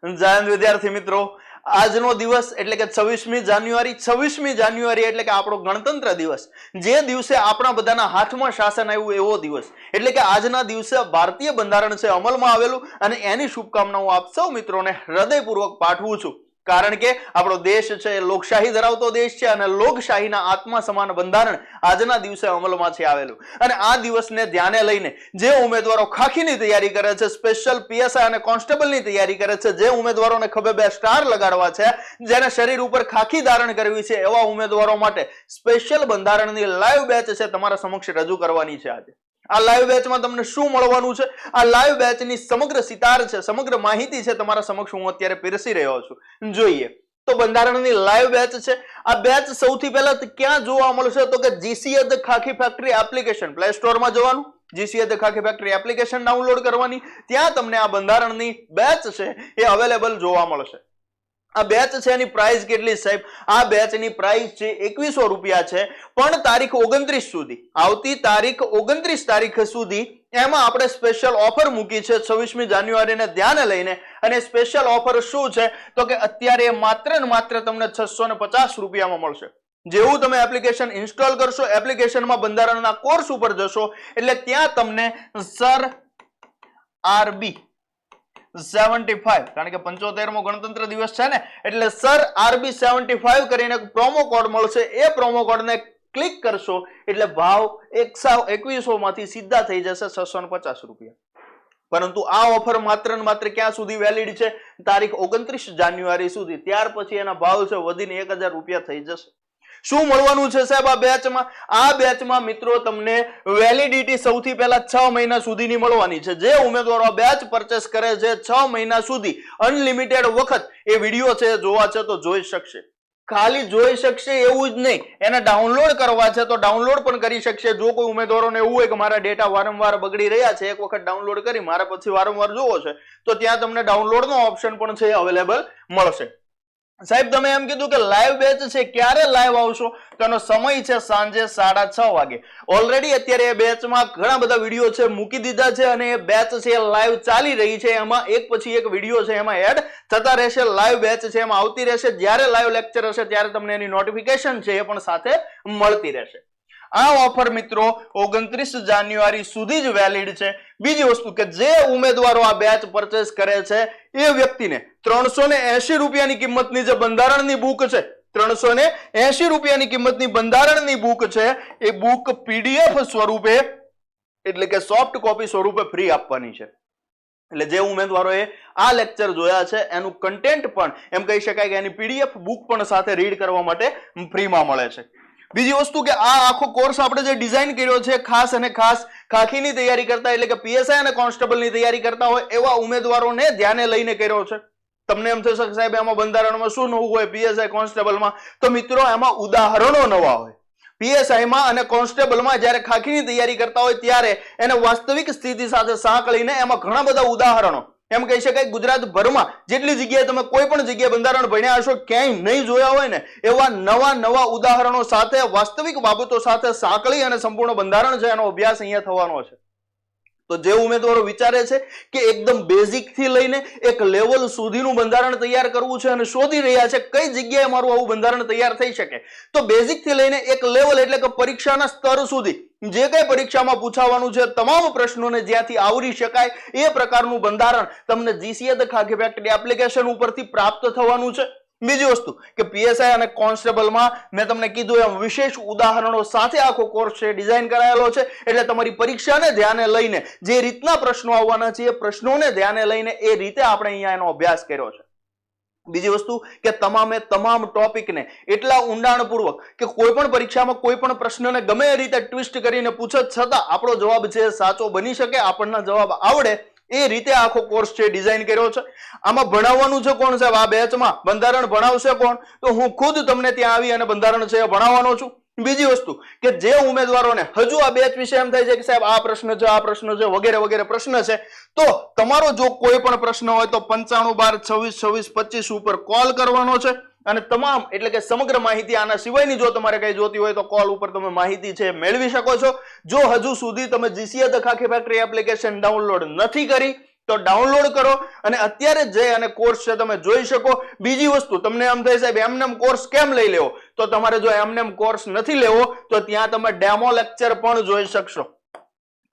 જયંત વિદ્યાર્થી મિત્રો, આજનો દિવસ એટલે કે 26મી જાન્યુઆરી એટલે કે આપણો ગણતંત્ર દિવસ, જે દિવસે આપણા બધાના હાથમાં શાસન આવ્યું એવો દિવસ, એટલે કે આજના દિવસે ભારતીય બંધારણ છે અમલમાં આવેલું, અને એની શુભકામનાઓ આપ સૌ મિત્રોને હૃદયપૂર્વક પાઠવું છું. કારણ કે આપણો દેશ છે એ લોકશાહી ધરાવતો દેશ છે, અને લોકશાહીના આત્મા સમાન બંધારણ આજના દિવસે અમલમાં છે આવેલું. અને આ દિવસને ધ્યાને લઈને જે ઉમેદવારો ખાખીની તૈયારી કરે છે, સ્પેશિયલ પીએસઆઈ અને કોન્સ્ટેબલની તૈયારી કરે છે, જે ઉમેદવારોને ખભે 2 સ્ટાર લગાડવા છે, જેને શરીર ઉપર ખાખી ધારણ કરવી છે, એવા ઉમેદવારો માટે સ્પેશિયલ બંધારણની લાઈવ બેચ છે તમારા સમક્ષ રજૂ કરવાની છે. આજે આ લાઈવ બેચમાં તમને શું મળવાનું છે, આ લાઈવ બેચની સમગ્ર સિતાર છે, સમગ્ર માહિતી છે તમારા સમક્ષ હું અત્યારે પીરસી રહ્યો છું. જોઈએ તો બંધારણની લાઈવ બેચ છે. આ બેચ સૌથી પહેલા ક્યાં જોવા મળશે તો કે GCA the Khakhi factory application, play સ્ટોરમાં જવાનું, GCA the Khakhi factory application download કરવાની, ત્યાં તમને આ બંધારણની બેચ છે એ અવેલેબલ જોવા મળશે. આ બેચ છે એની પ્રાઇસ કેટલી સાહેબ? આ બેચની પ્રાઇસ છે 2100 રૂપિયા છે, પણ તારીખ 29 સુધી, આવતી તારીખ 29 તારીખ સુધી એમાં આપણે સ્પેશિયલ ઓફર મૂકી છે 26મી જાન્યુઆરીને ધ્યાને લઈને. અને સ્પેશિયલ ઓફર શું છે તો કે અત્યારે માત્ર ને માત્ર તમને 650 રૂપિયામાં મળશે. જેવું તમે એપ્લિકેશન ઇન્સ્ટોલ કરશો, એપ્લિકેશનમાં બંધારણના કોર્સ ઉપર જશો એટલે ત્યાં તમને સર આરબી 75, કારણ કે 75મો ગણતંત્ર દિવસ છે ને, એટલે સર આરબી 75 કરીને પ્રોમો કોડ મળશે. એ પ્રોમો કોડને ક્લિક કરશો એટલે ભાવ 2100 માંથી સીધા થઈ જશે 650 રૂપિયા. પરંતુ આ ઓફર માત્ર ને માત્ર ક્યાં સુધી વેલિડ છે? તારીખ 29 જાન્યુઆરી સુધી. ત્યાર પછી એના ભાવ છે વધીને 1000 રૂપિયા થઈ જશે. શું મળવાનું છે સાહેબ આ બેચમાં? આ બેચમાં મિત્રો તમને વેલિડિટી સૌથી પહેલા 6 મહિના સુધીની મળવાની છે. જે ઉમેદવારો આ બેચ પરચેસ કરે છે 6 મહિના સુધી અનલિમિટેડ વખત એ વિડીયો છે જોવા છે તો જોઈ શકશે. ખાલી જોઈ શકશે એવું જ નહીં, એને ડાઉનલોડ કરવા છે તો ડાઉનલોડ પણ કરી શકશે. જો કોઈ ઉમેદવારોને એવું હોય કે મારા ડેટા વારંવાર બગડી રહ્યા છે, એક વખત ડાઉનલોડ કરી મારે પછી વારંવાર જોવો છે, તો ત્યાં તમને ડાઉનલોડનો ઓપ્શન પણ છે અવેલેબલ મળશે. સાહેબ તમે એમ કીધું કે લાઈવ બેચ છે, ક્યારે લાઈવ આવશો? તેનો સમય છે સાંજે 6:30 વાગે. ઓલરેડી અત્યારે એ બેચમાં ઘણા બધા વિડીયો છે મૂકી દીધા છે, અને એ બેચ છે લાઈવ ચાલી રહી છે. એમાં એક પછી એક વિડીયો છે એમાં એડ થતા રહેશે. લાઈવ બેચ છે એમાં આવતી રહેશે. જ્યારે લાઈવ લેક્ચર હશે ત્યારે તમને એની નોટિફિકેશન છે એ પણ સાથે મળતી રહેશે. આ ઓફર મિત્રો 29 જાન્યુઆરી સુધી જ વેલિડ છે. બીજી વસ્તુ કે જે ઉમેદવારો આ બેચ પરચેસ કરે છે એ વ્યક્તિને 380 રૂપિયાની કિંમતની જે બંધારણની બુક છે, 380 રૂપિયાની કિંમતની બંધારણની બુક છે, એ બુક પીડીએફ સ્વરૂપે એટલે કે સોફ્ટ કોપી સ્વરૂપે ફ્રી આપવાની છે. એટલે જે ઉમેદવારોએ આ લેક્ચર જોયા છે એનું કન્ટેન્ટ પણ એમ કહી શકાય કે એની પીડીએફ બુક પણ સાથે રીડ કરવા માટે ફ્રીમાં મળે છે. બીજી વસ્તુ કે આ આખો કોર્સ આપણે જે ડિઝાઇન કર્યો છે ખાસ અને ખાસ ખાખીની તૈયારી કરતા એટલે કે પીએસઆઈ અને કોન્સ્ટેબલની તૈયારી કરતા હોય એવા ઉમેદવારોને ધ્યાને લઈને કર્યો છે. તમને એમ થશે સાહેબ એમાં બંધારણમાં શું નવું હોય પીએસઆઈ કોન્સ્ટેબલમાં? તો મિત્રો એમાં ઉદાહરણો નવા હોય. પીએસઆઈમાં અને કોન્સ્ટેબલમાં જ્યારે ખાખીની તૈયારી કરતા હોય ત્યારે એને વાસ્તવિક સ્થિતિ સાથે સાંકળીને એમાં ઘણા બધા ઉદાહરણો, એમ કહી શકાય ગુજરાતભરમાં જેટલી જગ્યાએ તમે કોઈ પણ જગ્યાએ બંધારણ ભણ્યા હશો ક્યાંય નહીં જોયા હોય ને એવા નવા ઉદાહરણો સાથે વાસ્તવિક બાબતો સાથે સાંકળી અને સંપૂર્ણ બંધારણ છે એનો અભ્યાસ અહીંયા થવાનો છે. તો જે ઉમેદવારો વિચારે છે કે એકદમ બેઝિક થી લઈને એક લેવલ સુધીનું બંધારણ તૈયાર કરવું છે અને શોધી રહ્યા છે કઈ જગ્યાએ મારું આવું બંધારણ તૈયાર થઈ શકે, તો બેઝિક થી લઈને એક લેવલ એટલે કે પરીક્ષાના સ્તર સુધી જે કઈ પરીક્ષામાં પૂછાવાનું છે તમામ પ્રશ્નોને જ્યાંથી આવરી શકાય એ પ્રકારનું બંધારણ તમને GCA the Khakhi factory application ઉપરથી પ્રાપ્ત થવાનું છે. બીજી વસ્તુ કે પીએસઆઈ અને કોન્સ્ટેબલમાં મેં તમને કીધું એમ વિશેષ ઉદાહરણો સાથે આખો કોર્સ છે ડિઝાઇન કરાયેલો છે. એટલે તમારી પરીક્ષાને ધ્યાને લઈને જે રીતના પ્રશ્નો આવવાના છે એ પ્રશ્નોને ધ્યાને લઈને એ રીતે આપણે અહીંયા એનો અભ્યાસ કર્યો છે. બીજી વસ્તુ કે તમામ ટોપિકને એટલા ઊંડાણપૂર્વક કે કોઈ પણ પરીક્ષામાં કોઈ પણ પ્રશ્નને ગમે એ રીતે ટ્વિસ્ટ કરીને પૂછત છતાં આપણો જવાબ છે સાચો બની શકે, આપણને જવાબ આવડે એ રીતે આખો કોર્સ છે ડિઝાઇન કર્યો છે. આમાં ભણાવવાનું છે કોણ સાહેબ? આ બેચમાં બંધારણ ભણાવશે કોણ? તો હું ખુદ તમને ત્યાં આવી અને બંધારણ છે ભણાવવાનો છું. બીજી વસ્તુ કે જે ઉમેદવારોને હજુ આ બેચ વિશે એમ થાય છે કે સાહેબ આ પ્રશ્ન છે વગેરે પ્રશ્ન છે, તો તમારો જો કોઈ પણ પ્રશ્ન હોય તો 9512262625 ઉપર કોલ કરવાનો છે. અને તમામ એટલે કે સમગ્ર માહિતી આના સિવાયની જો તમારે કઈ જોતી હોય તો કોલ ઉપર તમે માહિતી છે મેળવી શકો છો. જો હજુ સુધી તમે GCA the Khakhi factory application download નથી કરી તો ડાઉનલોડ કરો અને અત્યારે જ જઈ અને કોર્સ છે તમે જોઈ શકો. બીજી વસ્તુ તમને એમ થાય સાહેબ એમનેમ કોર્સ કેમ લઈ લેવો, તો તમારે જો એમનેમ કોર્સ નથી લેવો તો ત્યાં તમે ડેમો લેક્ચર પણ જોઈ શકશો.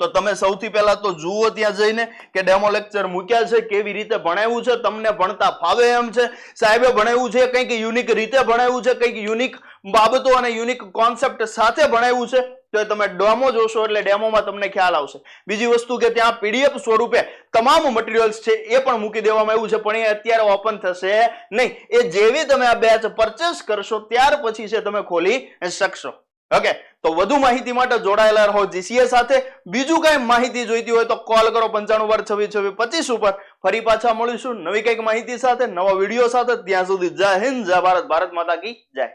તો તમે સૌથી પહેલા તો જુઓ ત્યાં જઈને કે ડેમો લેક્ચર મૂક્યા છે, કેવી રીતે ભણાવ્યું છે, તમને ભણતા ફાવે એમ છે, સાહેબે ભણાવ્યું છે, કંઈક યુનિક રીતે ભણાવ્યું છે, કંઈક યુનિક બાબતો અને યુનિક કોન્સેપ્ટ સાથે ભણાવ્યું છે. તો તમે ડેમો જોશો એટલે ડેમોમાં તમને ખ્યાલ આવશે. બીજી વસ્તુ કે ત્યાં પીડીએફ સ્વરૂપે તમામ મટીરિયલ્સ છે એ પણ મૂકી દેવામાં આવ્યું છે, પણ એ અત્યારે ઓપન થશે નહીં. એ જેવી તમે આ બેચ પરચેસ કરશો ત્યાર પછી છે તમે ખોલી શકશો. ઓકે, તો વધુ માહિતી માટે જોડાયેલા રહો જીસીએ સાથે. બીજું કઈ માહિતી જોઈતી હોય તો કોલ કરો 95262625 ઉપર. ફરી પાછા મળીશું નવી કઈક માહિતી સાથે, નવા વિડીયો સાથે. ત્યાં સુધી જય હિન્દ, જય ભારત, ભારત માતા કી જય.